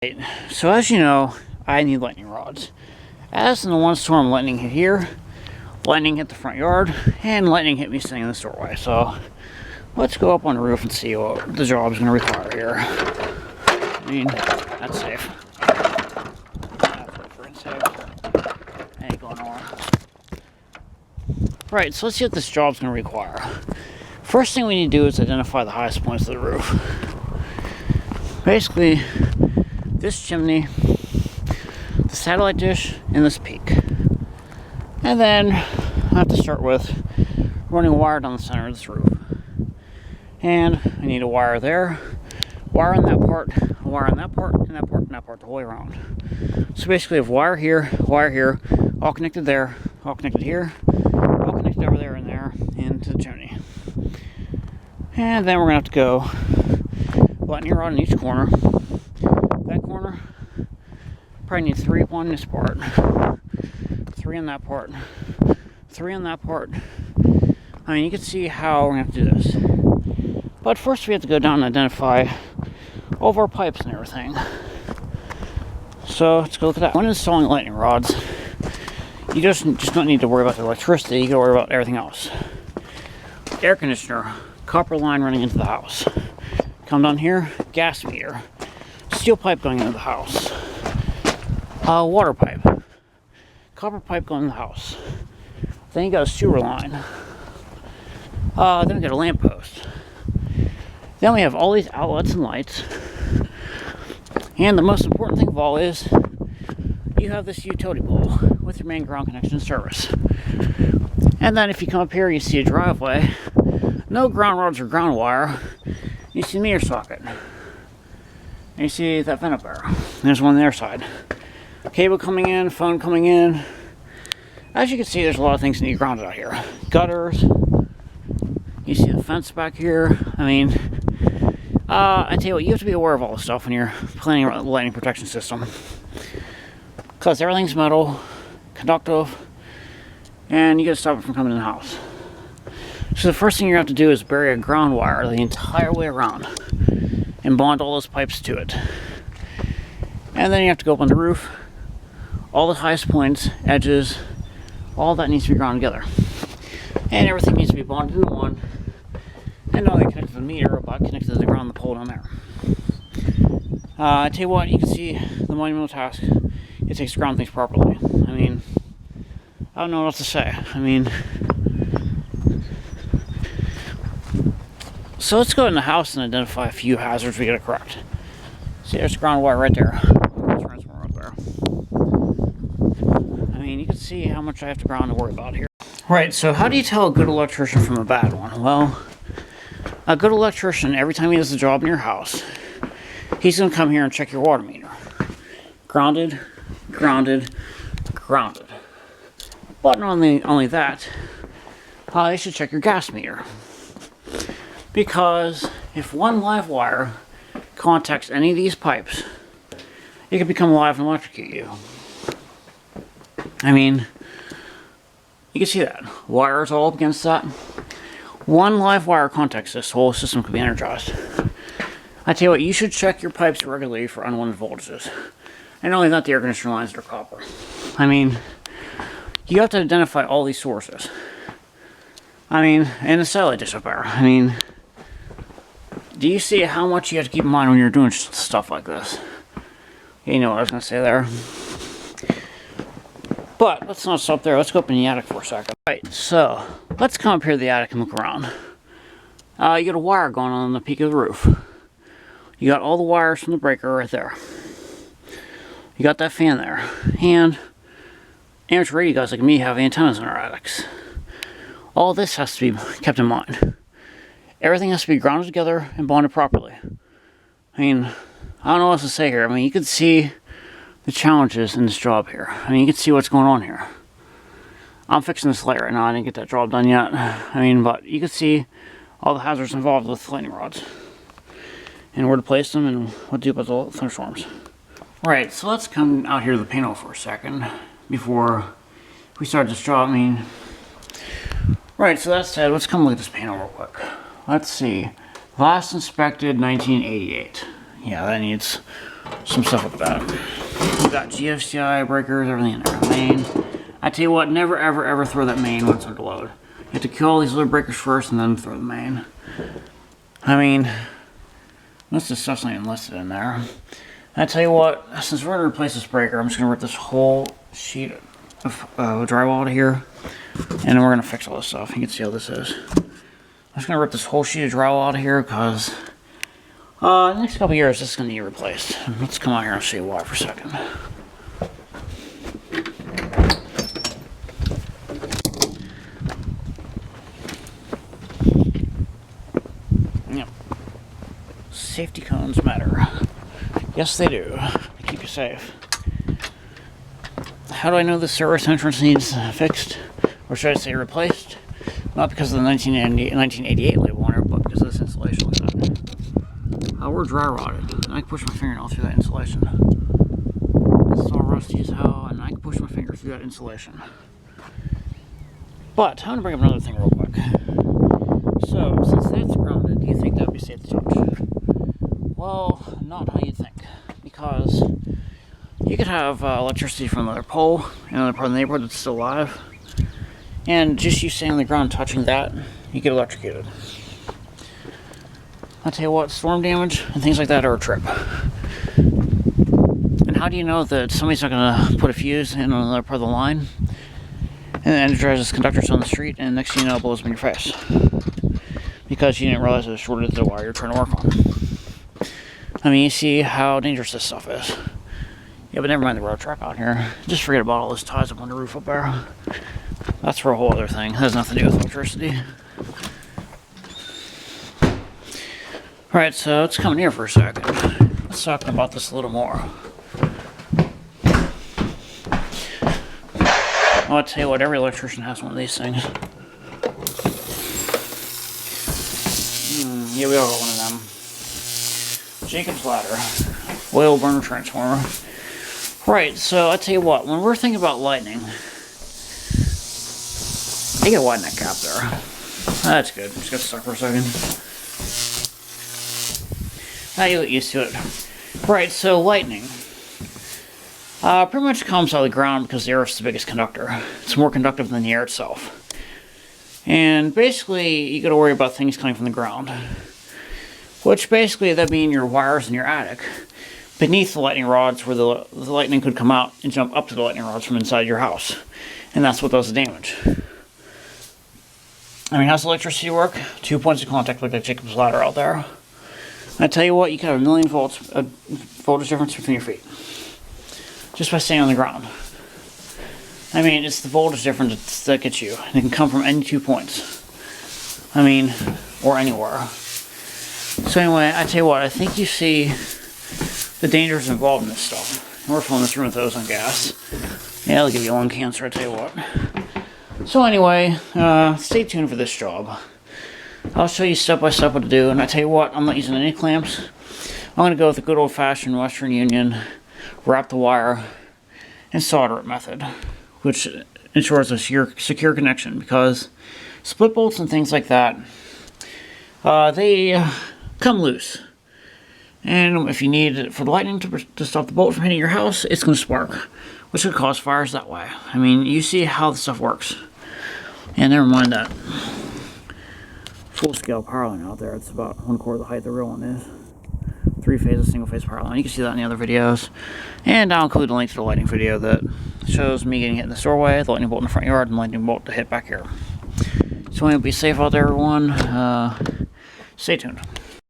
Right, so as you know, I need lightning rods. As in the one storm, lightning hit here, lightning hit the front yard, and lightning hit me sitting in the doorway. So let's go up on the roof and see what the job's going to require here. I mean, that's safe. That's safe. Ain't going on. Right, so let's see what this job's going to require. First thing we need to do is identify the highest points of the roof. Basically, this chimney, the satellite dish, and this peak. And then I have to start with running a wire down the center of this roof. And I need a wire there, wire on that part, a wire on that part, and that part, and that part, the whole way around. So basically I have wire here, all connected there, all connected here, all connected over there and there, into the chimney. And then we're going to have to go lightning rod in each corner. That corner, probably need 3 on this part, 3 on that part, 3 on that part. I mean, you can see how we're going to have to do this. But first we have to go down and identify all of our pipes and everything. So let's go look at that. When installing lightning rods, you just don't need to worry about the electricity, you gotta worry about everything else. Air conditioner, copper line running into the house. Come down here, gas meter, steel pipe going into the house, water pipe, copper pipe going in the house. Then you got a sewer line. Then we got a lamppost. Then we have all these outlets and lights. And the most important thing of all is you have this utility pole with your main ground connection service. And then if you come up here, you see a driveway, no ground rods or ground wire. You see the meter socket. And you see that vent up there. There's one on the other side. Cable coming in, phone coming in. As you can see, there's a lot of things that need grounded out here. Gutters. You see the fence back here. I mean, I tell you what, you have to be aware of all this stuff when you're planning a lightning protection system. Because everything's metal, conductive, and you gotta stop it from coming in the house. So the first thing you have to do is bury a ground wire the entire way around and bond all those pipes to it. And then you have to go up on the roof, all the highest points, edges, all that needs to be ground together. And everything needs to be bonded into one, and not only connected to the meter, but connected to the ground, the pole down there. I tell you what, you can see the monumental task it takes to ground things properly. I mean, I don't know what else to say. I mean, so let's go in the house and identify a few hazards we gotta correct. See, there's the ground wire right there. Transformer up there. I mean, you can see how much I have to ground to worry about here. Right, so how do you tell a good electrician from a bad one? Well, a good electrician, every time he does a job in your house, he's gonna come here and check your water meter. Grounded, grounded, grounded. But not only that, they should check your gas meter. Because if one live wire contacts any of these pipes, it could become live and electrocute you. I mean, you can see that. Wires all up against that. One live wire contacts this whole system could be energized. I tell you what, you should check your pipes regularly for unwanted voltages. And not only that, the air conditioner lines that are copper. I mean, you have to identify all these sources. I mean, and the satellite dish up there. I mean, do you see how much you have to keep in mind when you're doing stuff like this? You know what I was going to say there. But let's not stop there. Let's go up in the attic for a second. Right, so let's come up here to the attic and look around. You got a wire going on the peak of the roof. You got all the wires from the breaker right there. You got that fan there. And amateur radio guys like me have antennas in our attics. All this has to be kept in mind. Everything has to be grounded together and bonded properly. I mean, I don't know what else to say here. I mean, you can see the challenges in this job here. I mean, you can see what's going on here. I'm fixing this light right now. I didn't get that job done yet. I mean, but you can see all the hazards involved with lightning rods. And where to place them and what to do about the thunderstorms. Right, so let's come out here to the panel for a second before we start this job. I mean, right, so that said, let's come look at this panel real quick. Let's see. Last inspected 1988. Yeah, that needs some stuff like that. We've got GFCI breakers, everything in there. Main. I tell you what, never ever ever throw that main once under load. You have to kill all these little breakers first and then throw the main. I mean, most of the stuff's not even listed in there. I tell you what, since we're going to replace this breaker, I'm just going to rip this whole sheet of drywall out of here, and then we're going to fix all this stuff. You can see how this is. I'm just going to rip this whole sheet of drywall out of here because the next couple years this is going to need replaced. Let's come out here and show you why for a second. Yep. Safety cones matter. Yes, they do. They keep you safe. How do I know the service entrance needs fixed? Or should I say replaced? Not because of the 1988 label on it, but because of this insulation. Look at that. We're dry rotted. And I can push my fingernail through that insulation. It's all rusty as hell, and I can push my finger through that insulation. But, I'm going to bring up another thing real quick. So, since that's grounded, do you think that would be safe to touch? Well, not how you'd think. Because you could have electricity from another pole in another part of the neighborhood that's still alive. And just you standing on the ground touching that, you get electrocuted. I'll tell you what, storm damage and things like that are a trip. And how do you know that somebody's not going to put a fuse in another part of the line and then energizes conductors on the street, and next thing you know it blows up in your face? Because you didn't realize it was shorted to the wire you're trying to work on. I mean, you see how dangerous this stuff is. Yeah, but never mind the road track out here. Just forget about all those ties up on the roof up there. That's for a whole other thing. It has nothing to do with electricity. Alright, so let's come in here for a second. Let's talk about this a little more. I'll tell you what, every electrician has one of these things. Yeah, we all got one of them. Jacob's ladder. Oil burner transformer. Right, so I tell you what, when we're thinking about lightning, you gotta widen that cap there. That's good. Just got stuck for a second. Now you get used to it. Right, so lightning. Pretty much comes out of the ground because the Earth's the biggest conductor. It's more conductive than the air itself. And basically, you gotta worry about things coming from the ground. Which basically, that means your wires in your attic beneath the lightning rods where the lightning could come out and jump up to the lightning rods from inside your house. And that's what does the damage. I mean, how's electricity work? 2 points of contact like that Jacob's ladder out there. I tell you what, you can have 1,000,000 volts, voltage difference between your feet. Just by staying on the ground. I mean, it's the voltage difference that gets you. And it can come from any 2 points. I mean, or anywhere. So anyway, I tell you what, I think you see the dangers involved in this stuff. We're filling this room with ozone gas. Yeah, it'll give you lung cancer, I tell you what. So anyway, stay tuned for this job. I'll show you step by step what to do, and I tell you what, I'm not using any clamps. I'm going to go with the good old-fashioned Western Union, wrap the wire, and solder it method, which ensures a secure connection, because split bolts and things like that, they come loose. And if you need for the lightning to stop the bolt from hitting your house, it's going to spark, which could cause fires that way. I mean, you see how this stuff works. And never mind that full-scale power line out there. It's about 1/4 the height the real one is. 3-phase, single-phase power line. You can see that in the other videos. And I'll include a link to the lighting video that shows me getting hit in the doorway, the lightning bolt in the front yard, and the lightning bolt to hit back here. So anyway, be safe out there, everyone. Stay tuned.